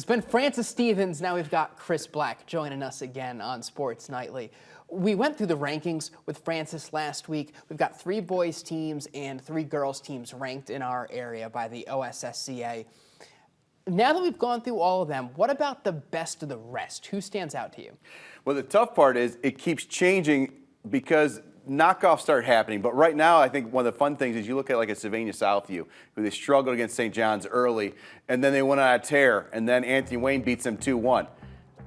It's been Francis Stevens. Now we've got Chris Black joining us again on Sports Nightly. We went through the rankings with Francis last week. We've got 3 boys teams and 3 girls teams ranked in our area by the OSSCA. Now that we've gone through all of them, what about the best of the rest? Who stands out to you? Well, the tough part is it keeps changing because knockoffs start happening. But right now, I think one of the fun things is you look at like a Sylvania Southview, who they struggled against St. John's early, and then they went on a tear, and then Anthony Wayne beats them 2-1.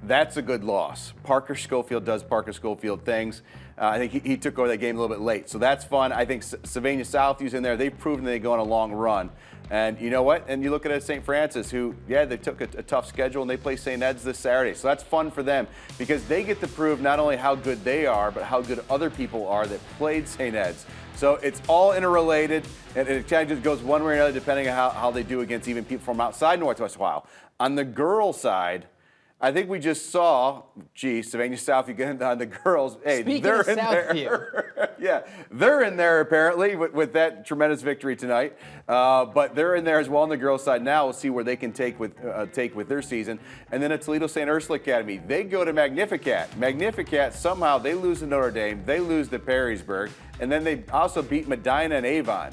That's a good loss. Parker Schofield does Parker Schofield things. I think he took over that game a little bit late, so that's fun. I think Sylvania Southview's in there. They've proven they go on a long run. And you know what? And you look at St. Francis, who, yeah, they took a tough schedule, and they play St. Ed's this Saturday. So that's fun for them because they get to prove not only how good they are, but how good other people are that played St. Ed's. So it's all interrelated, and it kind of just goes one way or another depending on how they do against even people from outside Northwest Ohio. On the girls' side, I think we just saw, Sylvania Southview getting on the girls. Hey, Speaking they're of in there. Yeah, they're in there apparently with that tremendous victory tonight. But they're in there as well on the girls' side now. We'll see where they can take with their season. And then at Toledo St. Ursula Academy, they go to Magnificat. Magnificat, somehow they lose to Notre Dame. They lose to Perrysburg. And then they also beat Medina and Avon.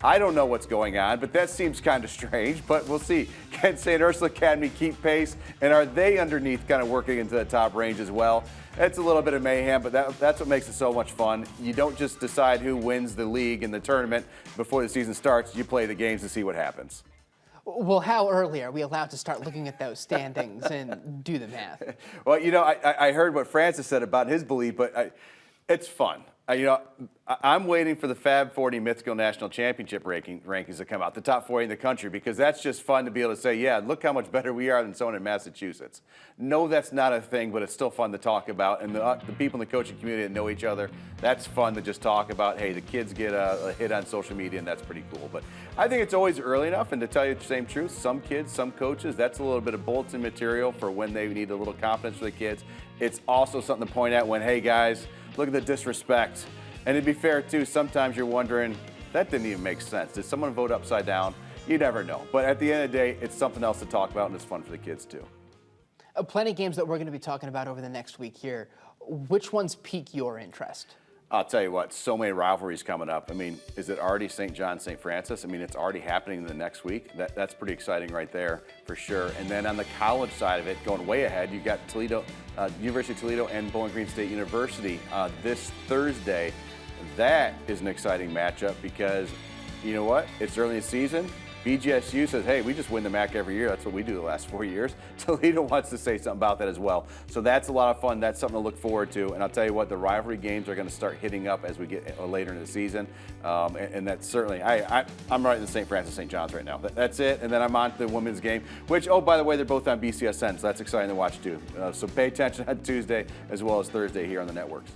I don't know what's going on, but that seems kind of strange, but we'll see. Can St. Ursula Academy keep pace, and are they underneath kind of working into the top range as well? It's a little bit of mayhem, but that's what makes it so much fun. You don't just decide who wins the league and the tournament before the season starts. You play the games to see what happens. Well, how early are we allowed to start looking at those standings and do the math? Well, you know, I heard what Francis said about his belief, but it's fun. You know, I'm waiting for the Fab 40 Mythical National Championship rankings to come out, the top 40 in the country, because that's just fun to be able to say, yeah, look how much better we are than someone in Massachusetts. No, that's not a thing, but it's still fun to talk about. And the people in the coaching community that know each other, that's fun to just talk about. Hey, the kids get a hit on social media, and that's pretty cool. But I think it's always early enough, and to tell you the same truth, some kids, some coaches, that's a little bit of bulletin material for when they need a little confidence for the kids. It's also something to point out when, hey, guys, look at the disrespect. And to be fair, too, sometimes you're wondering, that didn't even make sense. Did someone vote upside down? You never know. But at the end of the day, it's something else to talk about, and it's fun for the kids, too. Plenty of games that we're going to be talking about over the next week here. Which ones pique your interest? I'll tell you what, so many rivalries coming up. I mean, is it already St. John, St. Francis? I mean, it's already happening in the next week. That's pretty exciting right there, for sure. And then on the college side of it, going way ahead, you got Toledo, University of Toledo and Bowling Green State University this Thursday. That is an exciting matchup because, you know what? It's early in the season. BGSU says, hey, we just win the MAC every year. That's what we do the last 4 years. Toledo wants to say something about that as well. So that's a lot of fun. That's something to look forward to. And I'll tell you what, the rivalry games are going to start hitting up as we get later in the season. And that's certainly, I'm right in the St. Francis St. John's right now. That's it. And then I'm on to the women's game, which, oh, by the way, they're both on BCSN. So that's exciting to watch too. So pay attention on Tuesday as well as Thursday here on the networks.